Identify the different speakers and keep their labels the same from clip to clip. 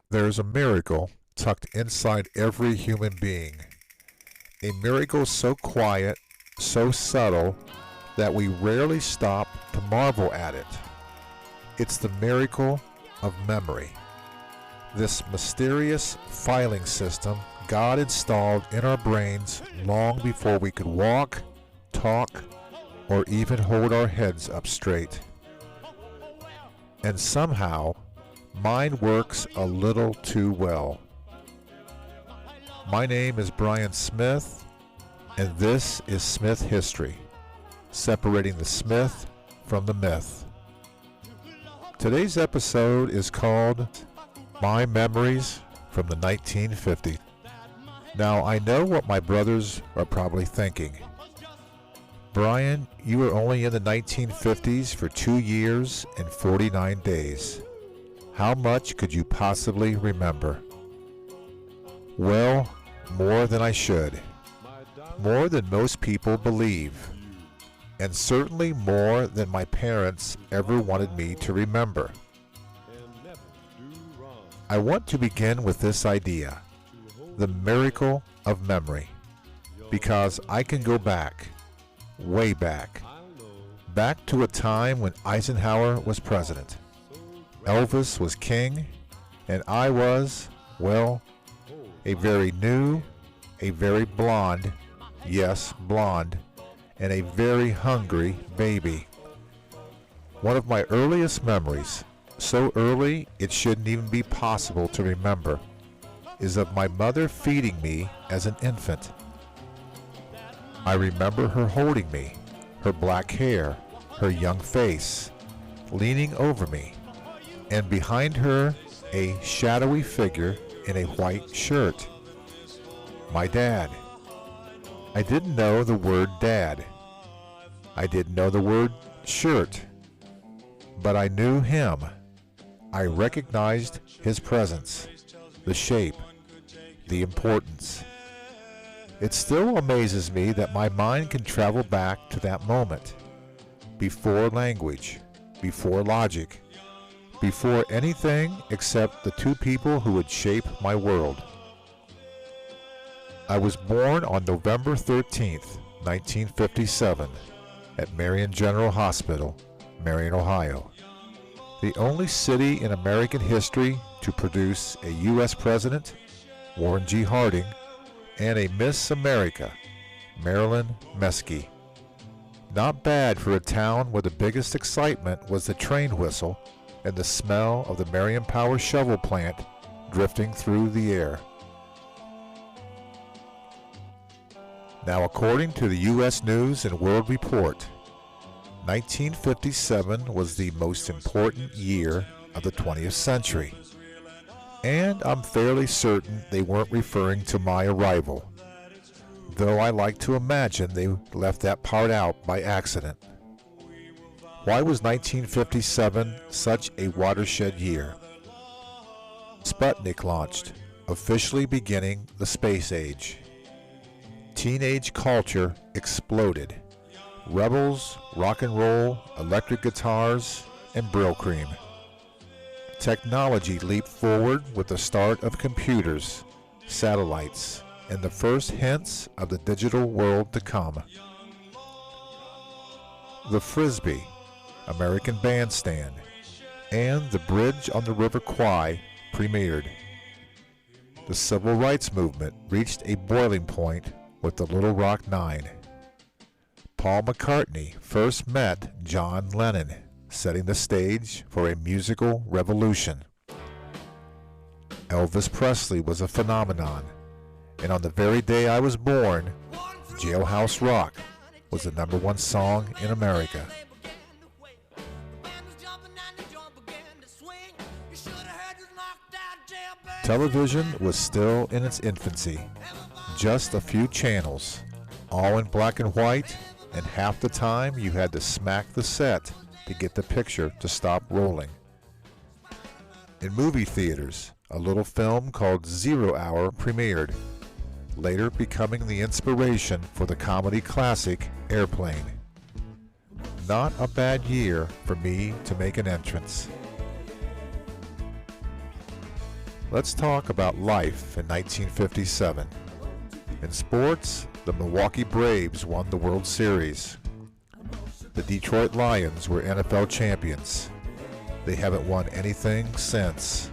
Speaker 1: There's a miracle tucked inside every human being. A miracle so quiet, so subtle, that we rarely stop to marvel at it. It's the miracle of memory. This mysterious filing system God installed in our brains long before we could walk, talk, or even hold our heads up straight. And somehow, mine works a little too well. My name is Brian Smith, and this is Smith History, separating the Smith from the myth. Today's episode is called My Memories from the 1950s. Now, I know what my brothers are probably thinking. Brian, you were only in the 1950s for 2 years and 49 days. How much could you possibly remember? Well, more than I should. More than most people believe. And certainly more than my parents ever wanted me to remember. I want to begin with this idea, the miracle of memory, because I can go back, way back to a time when Eisenhower was president, Elvis was king, and I was, well, a very new, a very blonde, yes, blonde, and a very hungry baby. One of my earliest memories, so early it shouldn't even be possible to remember, is of my mother feeding me as an infant. I remember her holding me, her black hair, her young face, leaning over me, and behind her a shadowy figure in a white shirt. My dad. I didn't know the word dad. I didn't know the word shirt. But I knew him. I recognized his presence, the shape, the importance. It still amazes me that my mind can travel back to that moment, before language, before logic, before anything except the two people who would shape my world. I was born on November 13th, 1957, at Marion General Hospital, Marion, Ohio. The only city in American history to produce a U.S. president, Warren G. Harding, and a Miss America, Marilyn Meskey. Not bad for a town where the biggest excitement was the train whistle and the smell of the Marion Power shovel plant drifting through the air. Now, according to the U.S. News and World Report, 1957 was the most important year of the 20th century. And I'm fairly certain they weren't referring to my arrival, though I like to imagine they left that part out by accident. Why was 1957 such a watershed year? Sputnik launched, officially beginning the space age. Teenage culture exploded. Rebels, rock and roll, electric guitars, and Brill cream. Technology leaped forward with the start of computers, satellites, and the first hints of the digital world to come. The Frisbee, American Bandstand, and the Bridge on the River Kwai premiered. The Civil Rights Movement reached a boiling point with the Little Rock Nine. Paul McCartney first met John Lennon, setting the stage for a musical revolution. Elvis Presley was a phenomenon, and on the very day I was born, Jailhouse Rock was the #1 song in America. Television was still in its infancy, just a few channels, all in black and white, and half the time you had to smack the set to get the picture to stop rolling. In movie theaters, a little film called 0 Hour premiered, later becoming the inspiration for the comedy classic Airplane. Not a bad year for me to make an entrance. Let's talk about life in 1957. In sports, the Milwaukee Braves won the World Series. The Detroit Lions were NFL champions. They haven't won anything since.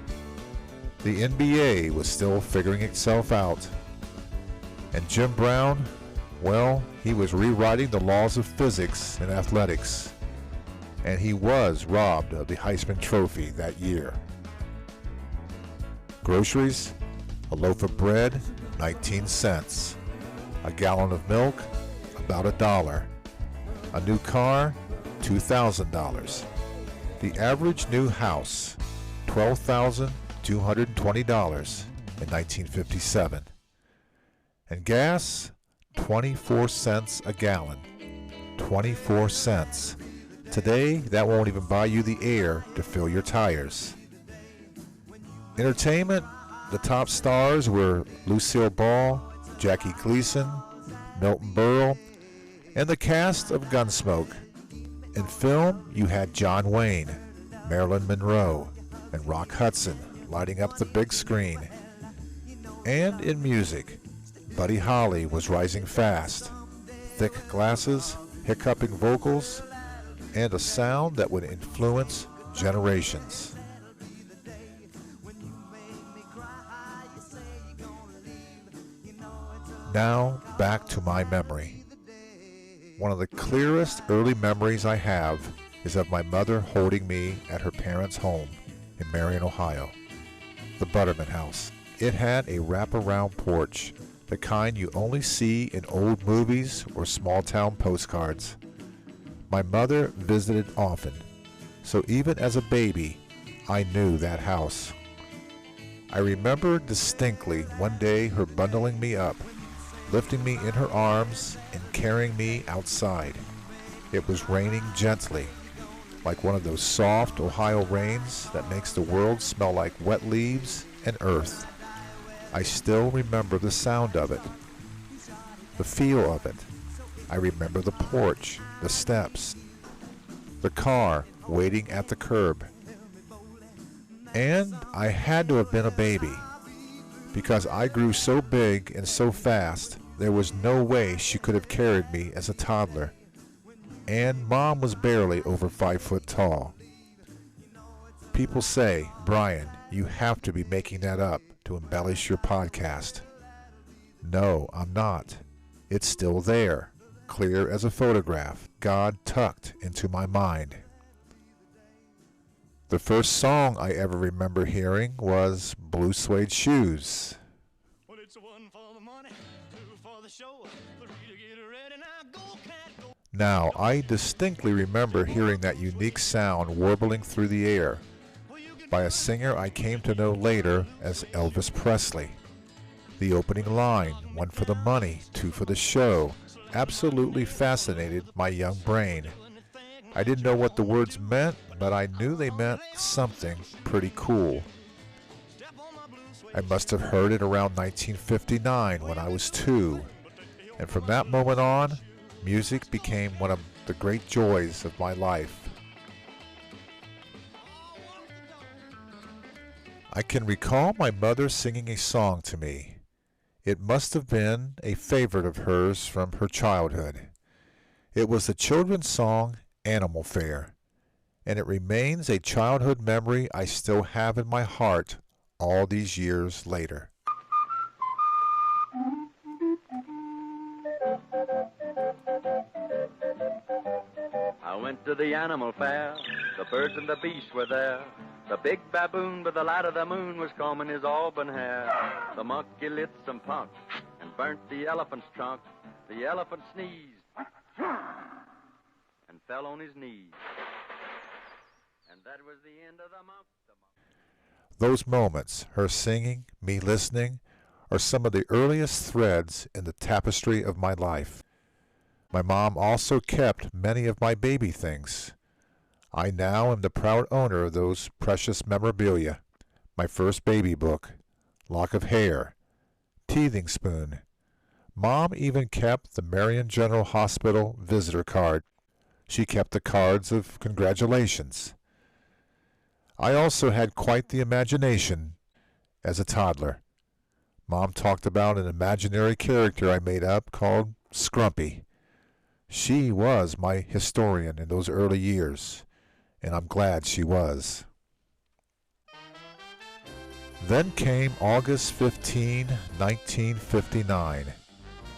Speaker 1: The NBA was still figuring itself out. And Jim Brown, well, he was rewriting the laws of physics and athletics. And he was robbed of the Heisman Trophy that year. Groceries, a loaf of bread, 19 cents. A gallon of milk, about $1. A new car, $2,000. The average new house, $12,220 in 1957. And gas, 24 cents a gallon. 24 cents. Today, that won't even buy you the air to fill your tires. Entertainment, the top stars were Lucille Ball, Jackie Gleason, Milton Berle, and the cast of Gunsmoke. In film, you had John Wayne, Marilyn Monroe, and Rock Hudson lighting up the big screen. And in music, Buddy Holly was rising fast. Thick glasses, hiccuping vocals, and a sound that would influence generations. Now, back to my memory. One of the clearest early memories I have is of my mother holding me at her parents' home in Marion, Ohio, the Butterman House. It had a wraparound porch, the kind you only see in old movies or small-town postcards. My mother visited often, so even as a baby, I knew that house. I remember distinctly one day her bundling me up, lifting me in her arms and carrying me outside. It was raining gently, like one of those soft Ohio rains that makes the world smell like wet leaves and earth. I still remember the sound of it, the feel of it. I remember the porch, the steps, the car waiting at the curb. And I had to have been a baby, because I grew so big and so fast, there was no way she could have carried me as a toddler. And Mom was barely over 5 foot tall. People say, Brian, you have to be making that up to embellish your podcast. No, I'm not. It's still there, clear as a photograph, God tucked into my mind. The first song I ever remember hearing was Blue Suede Shoes. Well, it's one for the money, two for the show, three to get ready, now go, cat, go. Now, I distinctly remember hearing that unique sound warbling through the air by a singer I came to know later as Elvis Presley. The opening line, one for the money, two for the show, absolutely fascinated my young brain. I didn't know what the words meant, but I knew they meant something pretty cool. I must have heard it around 1959 when I was 2, and from that moment on, music became one of the great joys of my life. I can recall my mother singing a song to me. It must have been a favorite of hers from her childhood. It was the children's song Animal Fair, and it remains a childhood memory I still have in my heart all these years later.
Speaker 2: I went to the animal fair, the birds and the beasts were there. The big baboon by the light of the moon was combing his auburn hair. The monkey lit some punk and burnt the elephant's trunk. The elephant sneezed and fell on his knees. And that was the end of the monk.
Speaker 1: Those moments, her singing, me listening, are some of the earliest threads in the tapestry of my life. My mom also kept many of my baby things. I now am the proud owner of those precious memorabilia. My first baby book, lock of hair, teething spoon. Mom even kept the Marion General Hospital visitor card. She kept the cards of congratulations. I also had quite the imagination, as a toddler. Mom talked about an imaginary character I made up called Scrumpy. She was my historian in those early years, and I'm glad she was. Then came August 15, 1959,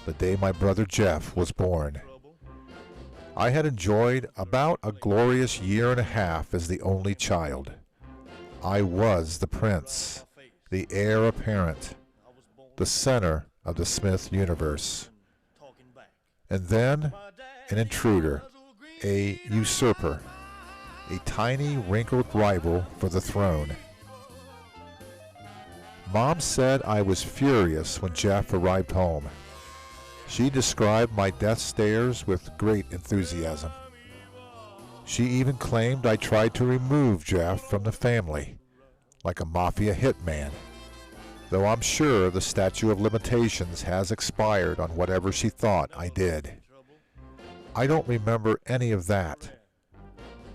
Speaker 1: the day my brother Jeff was born. I had enjoyed about a glorious year and a half as the only child. I was the prince, the heir apparent, the center of the Smith universe. And then an intruder, a usurper, a tiny wrinkled rival for the throne. Mom said I was furious when Jeff arrived home. She described my death stares with great enthusiasm. She even claimed I tried to remove Jeff from the family, like a mafia hitman, though I'm sure the statute of limitations has expired on whatever she thought I did. I don't remember any of that,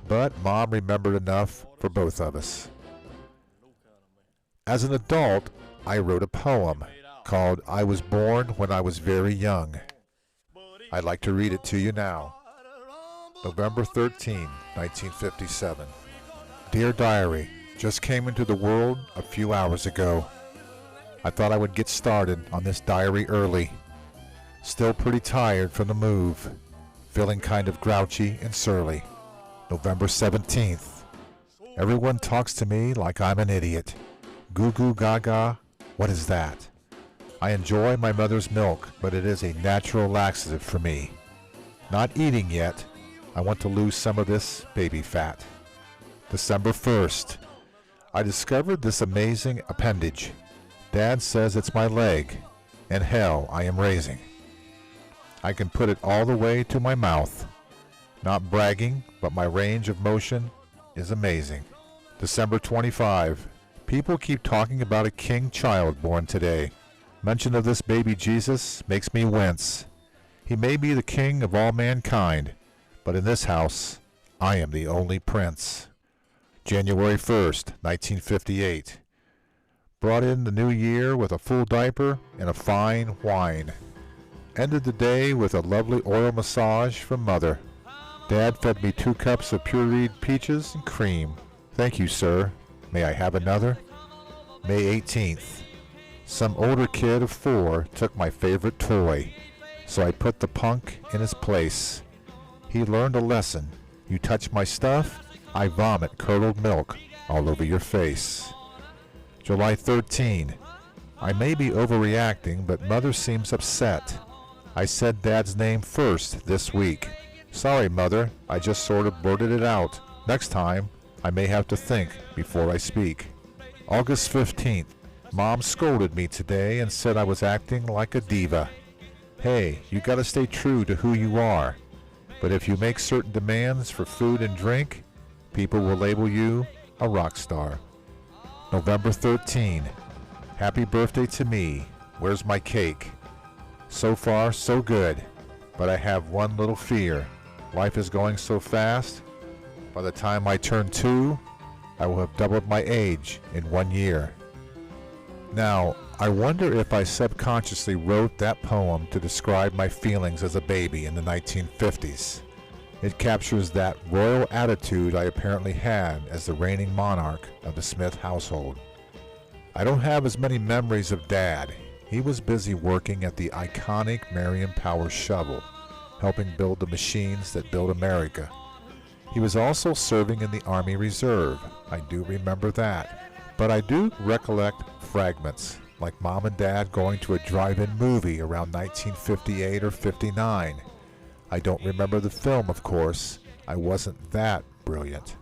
Speaker 1: but Mom remembered enough for both of us. As an adult, I wrote a poem called I Was Born When I Was Very Young. I'd like to read it to you now. November 13, 1957. Dear Diary, just came into the world a few hours ago. I thought I would get started on this diary early. Still pretty tired from the move. Feeling kind of grouchy and surly. November 17th. Everyone talks to me like I'm an idiot. Goo goo gaga, what is that? I enjoy my mother's milk, but it is a natural laxative for me. Not eating yet. I want to lose some of this baby fat. December 1st. I discovered this amazing appendage. Dad says it's my leg, and hell, I am raising. I can put it all the way to my mouth. Not bragging, but my range of motion is amazing. December 25. People keep talking about a king child born today. Mention of this baby Jesus makes me wince. He may be the king of all mankind, but in this house, I am the only prince. January 1st, 1958. Brought in the new year with a full diaper and a fine wine. Ended the day with a lovely oil massage from Mother. Dad fed me 2 cups of pureed peaches and cream. Thank you, sir. May I have another? May 18th. Some older kid of 4 took my favorite toy, so I put the punk in his place. He learned a lesson. You touch my stuff, I vomit curdled milk all over your face. July 13. I may be overreacting, but Mother seems upset. I said Dad's name first this week. Sorry, Mother, I just sort of blurted it out. Next time, I may have to think before I speak. August 15th. Mom scolded me today and said I was acting like a diva. Hey, you gotta stay true to who you are. But if you make certain demands for food and drink, people will label you a rock star. November 13. Happy birthday to me. Where's my cake? So far, so good. But I have one little fear. Life is going so fast. By the time I turn 2, I will have doubled my age in 1 year. Now, I wonder if I subconsciously wrote that poem to describe my feelings as a baby in the 1950s. It captures that royal attitude I apparently had as the reigning monarch of the Smith household. I don't have as many memories of Dad. He was busy working at the iconic Marion Power shovel, helping build the machines that build America. He was also serving in the Army Reserve. I do remember that. But I do recollect fragments, like Mom and Dad going to a drive-in movie around 1958 or 59. I don't remember the film, of course. I wasn't that brilliant.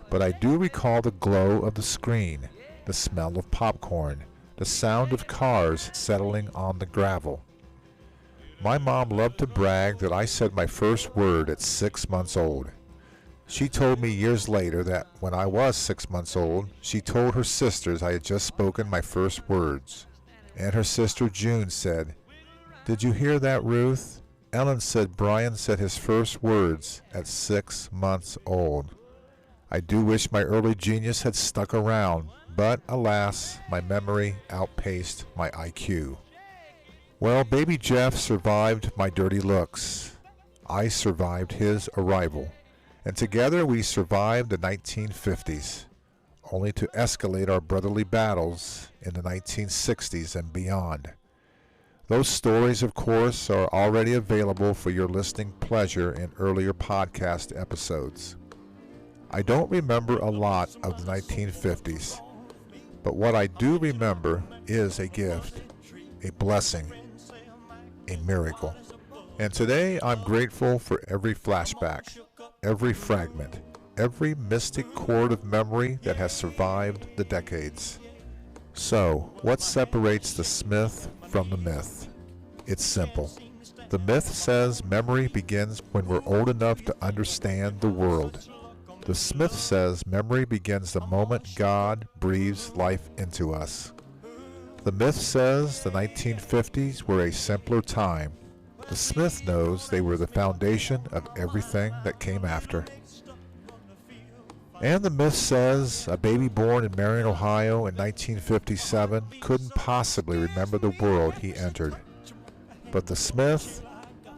Speaker 1: But I do recall the glow of the screen, the smell of popcorn, the sound of cars settling on the gravel. My mom loved to brag that I said my first word at 6 months old. She told me years later that when I was 6 months old, she told her sisters I had just spoken my first words. And her sister June said, "Did you hear that, Ruth? Ellen said Brian said his first words at 6 months old." I do wish my early genius had stuck around, But alas, my memory outpaced my IQ. Well, baby Jeff survived my dirty looks. I survived his arrival. And together we survived the 1950s, only to escalate our brotherly battles in the 1960s and beyond. Those stories, of course, are already available for your listening pleasure in earlier podcast episodes. I don't remember a lot of the 1950s, but what I do remember is a gift, a blessing, a miracle. And today I'm grateful for every flashback, every fragment, every mystic chord of memory that has survived the decades. So, what separates the Smith from the myth? It's simple. The myth says memory begins when we're old enough to understand the world. The Smith says memory begins the moment God breathes life into us. The myth says the 1950s were a simpler time. The Smith knows they were the foundation of everything that came after. And the myth says a baby born in Marion, Ohio in 1957 couldn't possibly remember the world he entered. But the Smith,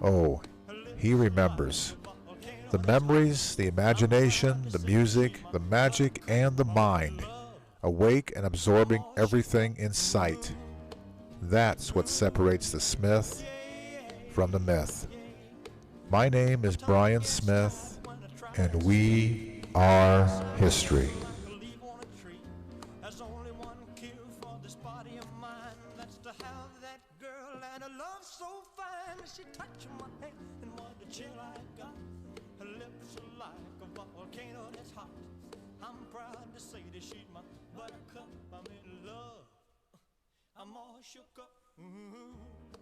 Speaker 1: oh, he remembers. The memories, the imagination, the music, the magic, and the mind, awake and absorbing everything in sight. That's what separates the Smith from the myth. My name is Brian Smith, and we are history. She touched my hand, and what a chill I got. Her lips are like a volcano that's hot. I'm proud to say that she's my buttercup. I'm in love. I'm all shook up. Ooh.